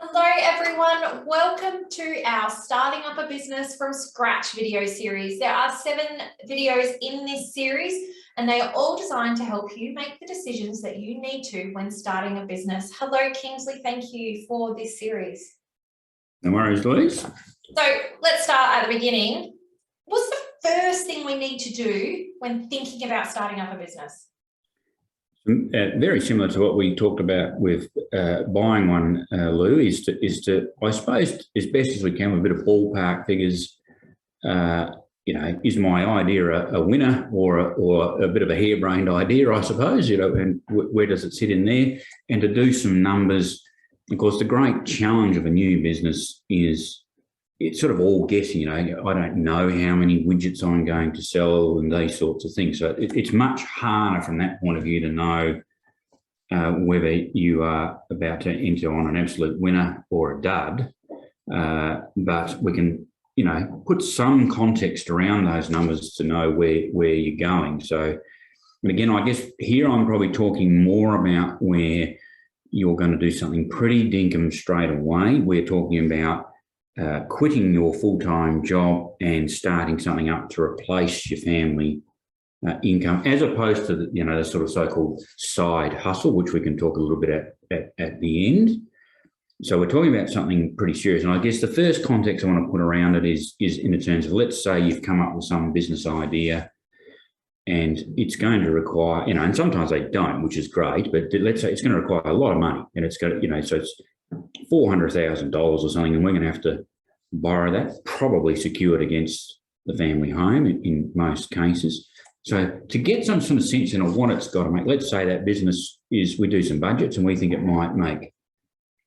Hello everyone, welcome to our Starting Up a Business from Scratch video series. There are 7 videos in this series and they are all designed to help you make the decisions that you need to when starting a business. Hello Kingsley, thank you for this series. No worries, Louise. So let's start at the beginning. What's the first thing we need to do when thinking about starting up a business? Very similar to what we talked about with buying one, Lou, is to, I suppose, as best as we can, with a bit of ballpark figures, is my idea a winner or a bit of a harebrained idea, I suppose, and where does it sit in there? And to do some numbers. Of course, the great challenge of a new business is it's sort of all guessing, I don't know how many widgets I'm going to sell and these sorts of things. So it's much harder from that point of view to know whether you are about to enter on an absolute winner or a dud. But we can, put some context around those numbers to know where you're going. So, and again, I guess here I'm probably talking more about where you're going to do something pretty dinkum straight away. We're talking about quitting your full-time job and starting something up to replace your family income, as opposed to the sort of so-called side hustle, which we can talk a little bit at the end. So we're talking about something pretty serious. And I guess the first context I want to put around it is in the terms of, let's say you've come up with some business idea and it's going to require, and sometimes they don't, which is great, but let's say it's going to require a lot of money and it's going to, so it's $400,000 or something, and we're going to have to borrow that, probably secured against the family home in most cases. So to get some sort of sense in what it's got to make, let's say that business is, we do some budgets and we think it might make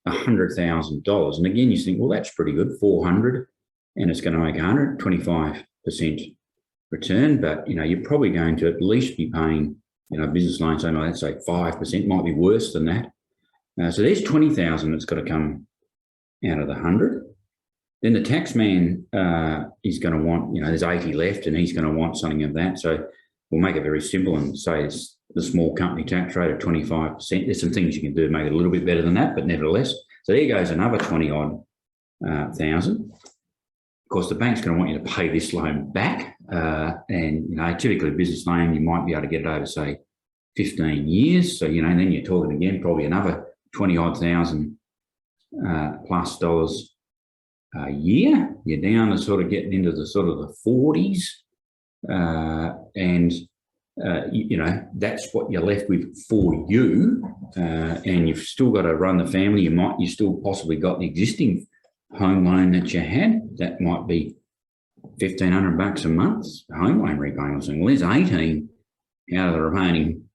$100,000. And again, you think, well, that's pretty good, 400, and it's going to make 125% return. But, you're probably going to at least be paying, business loans, so let's say 5%, might be worse than that. So there's 20,000 that's got to come out of the 100. Then the tax man is going to want, there's 80 left and he's going to want something of that. So we'll make it very simple and say it's the small company tax rate of 25%. There's some things you can do to make it a little bit better than that, but nevertheless. So there goes another 20-odd thousand. Of course, the bank's going to want you to pay this loan back. And, typically a business loan, you might be able to get it over, say, 15 years. So, then you're talking again, probably another 20-odd thousand plus dollars a year. You're down to sort of getting into the sort of the 40s. That's what you're left with for you. And you've still got to run the family. You still possibly got the existing home loan that you had. That might be $1,500 a month, home loan repayment or something. Well, there's 18 out of the remaining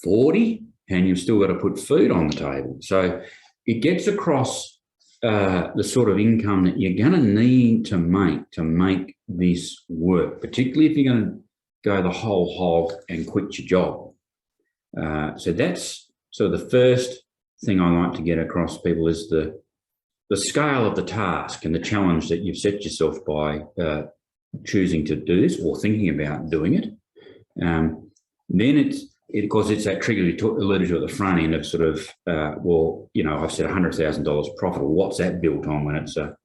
40. And you've still got to put food on the table. So it gets across the sort of income that you're going to need to make this work, particularly if you're going to go the whole hog and quit your job. So that's sort of the first thing I like to get across to people is the scale of the task and the challenge that you've set yourself by choosing to do this or thinking about doing it. Then of course, it's that trigger you alluded to at the front end of sort of, I've said $100,000 profit. Well, what's that built on when it's a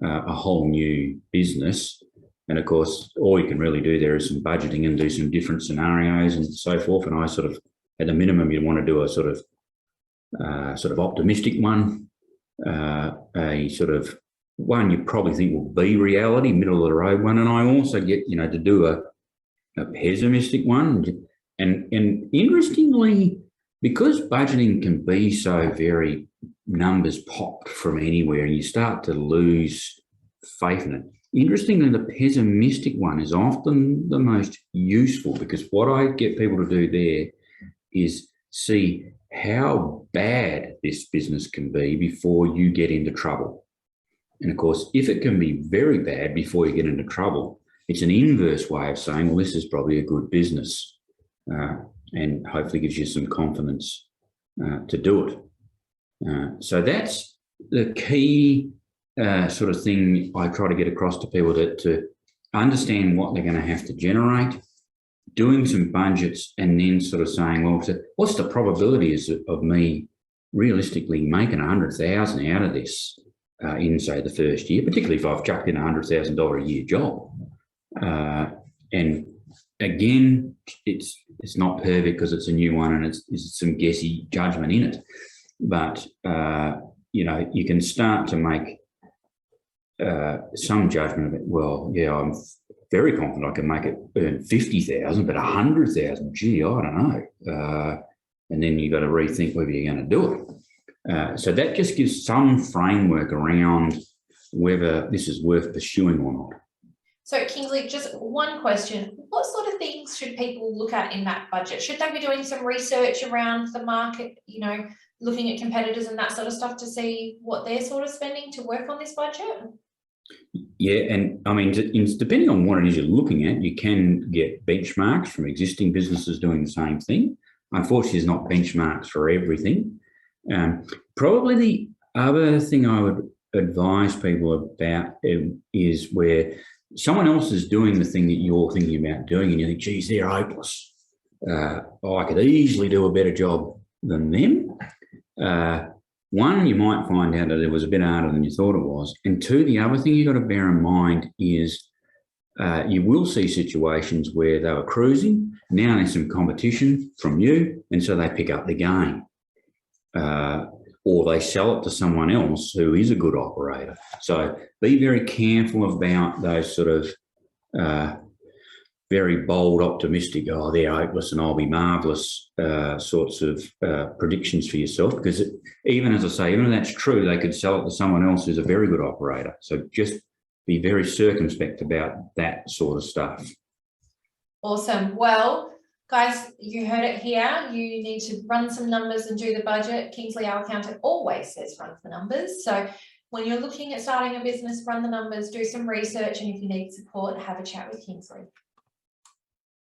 whole new business? And of course, all you can really do there is some budgeting and do some different scenarios and so forth. And I sort of, at the minimum, you'd want to do a sort of optimistic one, a sort of one you probably think will be reality, middle of the road one. And I also get, to do a pessimistic one. And interestingly, because budgeting can be so very numbers popped from anywhere and you start to lose faith in it. Interestingly, the pessimistic one is often the most useful because what I get people to do there is see how bad this business can be before you get into trouble. And of course, if it can be very bad before you get into trouble, it's an inverse way of saying, well, this is probably a good business. And hopefully gives you some confidence to do it. So that's the key sort of thing I try to get across to people, to understand what they're going to have to generate, doing some budgets, and then sort of saying, well, so what's the probability of me realistically making 100,000 out of this in, say, the first year, particularly if I've chucked in $100,000 a year job. And again, it's not perfect because it's a new one and it's some guessy judgment in it. But, you know, you can start to make some judgment of it. Well, yeah, I'm very confident I can make it earn 50,000, but 100,000, gee, I don't know. And then you've got to rethink whether you're going to do it. So that just gives some framework around whether this is worth pursuing or not. So Kingsley, just one question. What sort of things should people look at in that budget? Should they be doing some research around the market, you know, looking at competitors and that sort of stuff to see what they're sort of spending to work on this budget? Yeah, and I mean, depending on what it is you're looking at, you can get benchmarks from existing businesses doing the same thing. Unfortunately, there's not benchmarks for everything. Probably the other thing I would advise people about is where someone else is doing the thing that you're thinking about doing and you think, geez, they're hopeless. I could easily do a better job than them. One, you might find out that it was a bit harder than you thought it was. And two, the other thing you've got to bear in mind is you will see situations where they were cruising. Now there's some competition from you, and so they pick up the game. Or they sell it to someone else who is a good operator. So be very careful about those sort of very bold, optimistic, oh, they're hopeless and I'll be marvellous sorts of predictions for yourself. Because even as I say, even if that's true, they could sell it to someone else who's a very good operator. So just be very circumspect about that sort of stuff. Awesome. Well, guys, you heard it here. You need to run some numbers and do the budget. Kingsley, our accountant, always says run the numbers. So when you're looking at starting a business, run the numbers, do some research, and if you need support, have a chat with Kingsley.